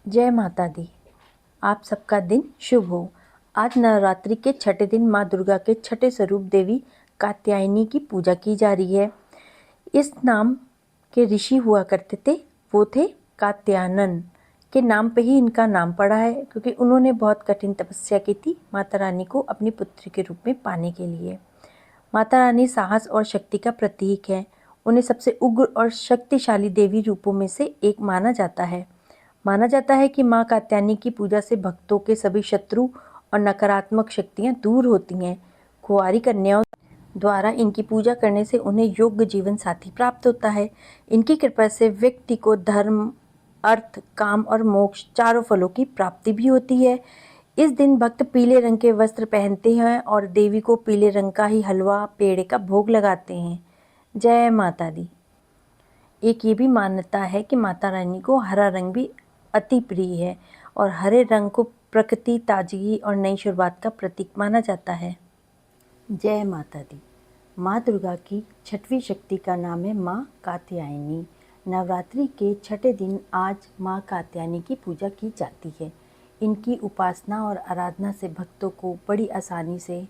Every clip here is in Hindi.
जय माता दी। आप सबका दिन शुभ हो। आज नवरात्रि के छठे दिन माँ दुर्गा के छठे स्वरूप देवी कात्यायनी की पूजा की जा रही है। इस नाम के ऋषि हुआ करते थे, वो थे कात्यायन। के नाम पे ही इनका नाम पड़ा है, क्योंकि उन्होंने बहुत कठिन तपस्या की थी माता रानी को अपनी पुत्री के रूप में पाने के लिए। माता रानी साहस और शक्ति का प्रतीक है। उन्हें सबसे उग्र और शक्तिशाली देवी रूपों में से एक माना जाता है। माना जाता है कि माँ कात्यायनी की पूजा से भक्तों के सभी शत्रु और नकारात्मक शक्तियाँ दूर होती हैं। कुंवारी कन्याओं द्वारा इनकी पूजा करने से उन्हें योग्य जीवन साथी प्राप्त होता है। इनकी कृपा से व्यक्ति को धर्म, अर्थ, काम और मोक्ष चारों फलों की प्राप्ति भी होती है। इस दिन भक्त पीले रंग के वस्त्र पहनते हैं और देवी को पीले रंग का ही हलवा, पेड़े का भोग लगाते हैं। जय माता दी। एक ये भी मान्यता है कि माता रानी को हरा रंग भी अति प्रिय है और हरे रंग को प्रकृति, ताजगी और नई शुरुआत का प्रतीक माना जाता है। जय माता दी। माँ दुर्गा की छठवीं शक्ति का नाम है माँ कात्यायनी। नवरात्रि के छठे दिन आज माँ कात्यायनी की पूजा की जाती है। इनकी उपासना और आराधना से भक्तों को बड़ी आसानी से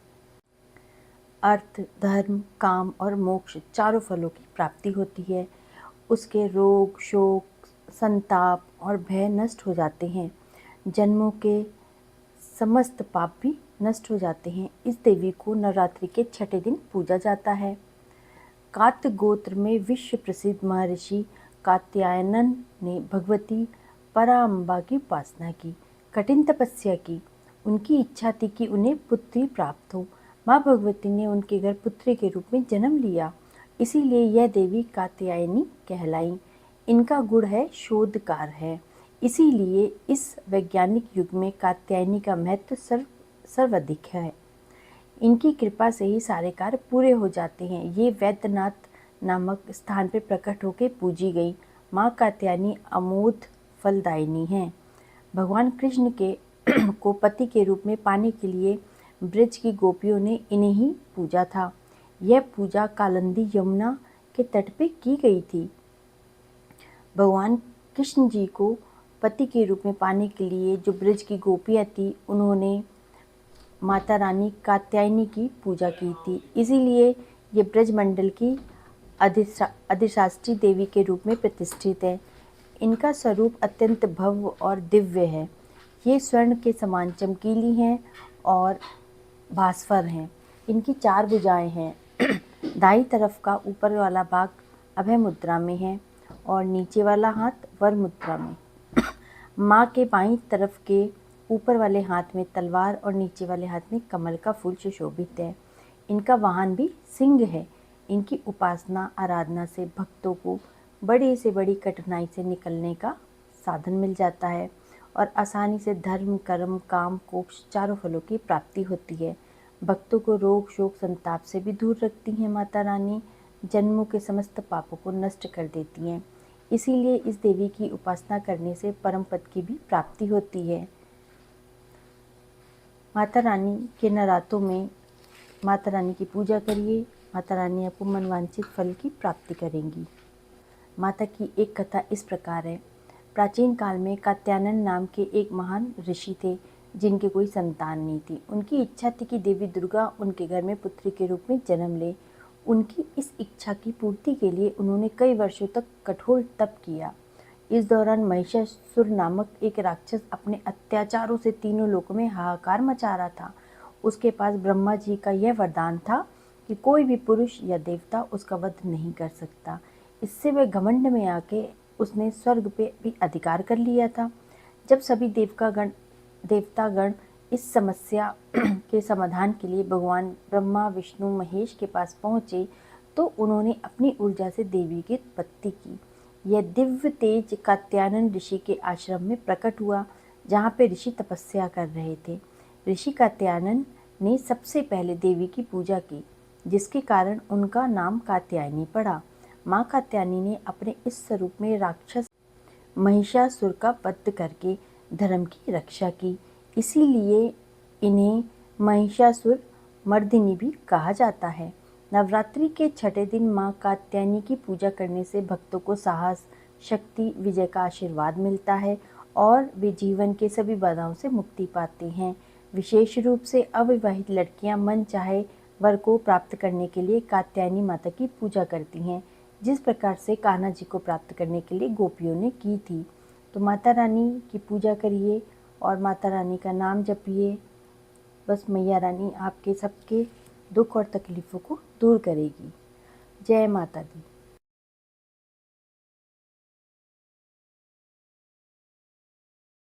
अर्थ, धर्म, काम और मोक्ष चारों फलों की प्राप्ति होती है। उसके रोग, शोक, संताप और भय नष्ट हो जाते हैं। जन्मों के समस्त पाप भी नष्ट हो जाते हैं। इस देवी को नवरात्रि के छठे दिन पूजा जाता है। कात्य गोत्र में विश्व प्रसिद्ध महर्षि कात्यायनन ने भगवती पराम्बा की उपासना की, कठिन तपस्या की। उनकी इच्छा थी कि उन्हें पुत्री प्राप्त हो। माँ भगवती ने उनके घर पुत्री के रूप में जन्म लिया, इसीलिए यह देवी कात्यायनी कहलाई। इनका गुण है शोधकार है, इसीलिए इस वैज्ञानिक युग में कात्यायनी का महत्व सर्वाधिक है। इनकी कृपा से ही सारे कार्य पूरे हो जाते हैं। ये वैद्यनाथ नामक स्थान पर प्रकट होकर पूजी गई माँ कात्यायनी अमोघ फलदायिनी है। भगवान कृष्ण के को पति के रूप में पाने के लिए ब्रज की गोपियों ने इन्हें ही पूजा था। यह पूजा कालिंदी यमुना के तट पे की गई थी। भगवान कृष्ण जी को पति के रूप में पाने के लिए जो ब्रज की गोपियाँ थी, उन्होंने माता रानी कात्यायनी की पूजा की थी। इसीलिए ये ब्रज मंडल की अधिशास्त्री देवी के रूप में प्रतिष्ठित है। इनका स्वरूप अत्यंत भव्य और दिव्य है। ये स्वर्ण के समान चमकीली हैं और भास्वर हैं। इनकी 4 भुजाएं हैं। दाईं तरफ का ऊपर वाला भाग अभय मुद्रा में है और नीचे वाला हाथ वर मुद्रा में। माँ के बाईं तरफ के ऊपर वाले हाथ में तलवार और नीचे वाले हाथ में कमल का फूल सुशोभित है। इनका वाहन भी सिंह है। इनकी उपासना आराधना से भक्तों को बड़ी से बड़ी कठिनाई से निकलने का साधन मिल जाता है और आसानी से धर्म, कर्म, काम, मोक्ष चारों फलों की प्राप्ति होती है। भक्तों को रोग, शोक, संताप से भी दूर रखती हैं माता रानी। जन्मों के समस्त पापों को नष्ट कर देती हैं। इसीलिए इस देवी की उपासना करने से परम पद की भी प्राप्ति होती है। माता रानी के नवरात्रों में माता रानी की पूजा करिए। माता रानी आपको मनवांछित फल की प्राप्ति करेंगी। माता की एक कथा इस प्रकार है। प्राचीन काल में कात्यायन नाम के एक महान ऋषि थे, जिनके कोई संतान नहीं थी। उनकी इच्छा थी कि देवी दुर्गा उनके घर में पुत्री के रूप में जन्म ले। उनकी इस इच्छा की पूर्ति के लिए उन्होंने कई वर्षों तक कठोर तप किया। इस दौरान महिषासुर नामक एक राक्षस अपने अत्याचारों से तीनों लोकों में हाहाकार मचा रहा था। उसके पास ब्रह्मा जी का यह वरदान था कि कोई भी पुरुष या देवता उसका वध नहीं कर सकता। इससे वह घमंड में आके उसने स्वर्ग पे भी अधिकार कर लिया था। जब सभी देवतागण इस समस्या के समाधान के लिए भगवान ब्रह्मा, विष्णु, महेश के पास पहुँचे तो उन्होंने अपनी ऊर्जा से देवी की उत्पत्ति की। यह दिव्य तेज कात्यायन ऋषि के आश्रम में प्रकट हुआ, जहाँ पे ऋषि तपस्या कर रहे थे। ऋषि कात्यायन ने सबसे पहले देवी की पूजा की, जिसके कारण उनका नाम कात्यायनी पड़ा। माँ कात्यायनी ने अपने इस स्वरूप में राक्षस महिषासुर का वध करके धर्म की रक्षा की। इसीलिए इन्हें महिषासुर मर्दिनी भी कहा जाता है। नवरात्रि के छठे दिन माँ कात्यायनी की पूजा करने से भक्तों को साहस, शक्ति, विजय का आशीर्वाद मिलता है और वे जीवन के सभी बाधाओं से मुक्ति पाते हैं। विशेष रूप से अविवाहित लड़कियां मन चाहे वर को प्राप्त करने के लिए कात्यायनी माता की पूजा करती हैं, जिस प्रकार से कान्हा जी को प्राप्त करने के लिए गोपियों ने की थी। तो माता रानी की पूजा करिए और माता रानी का नाम जपिए। बस मैया रानी आपके सबके दुख और तकलीफ़ों को दूर करेगी। जय माता दी।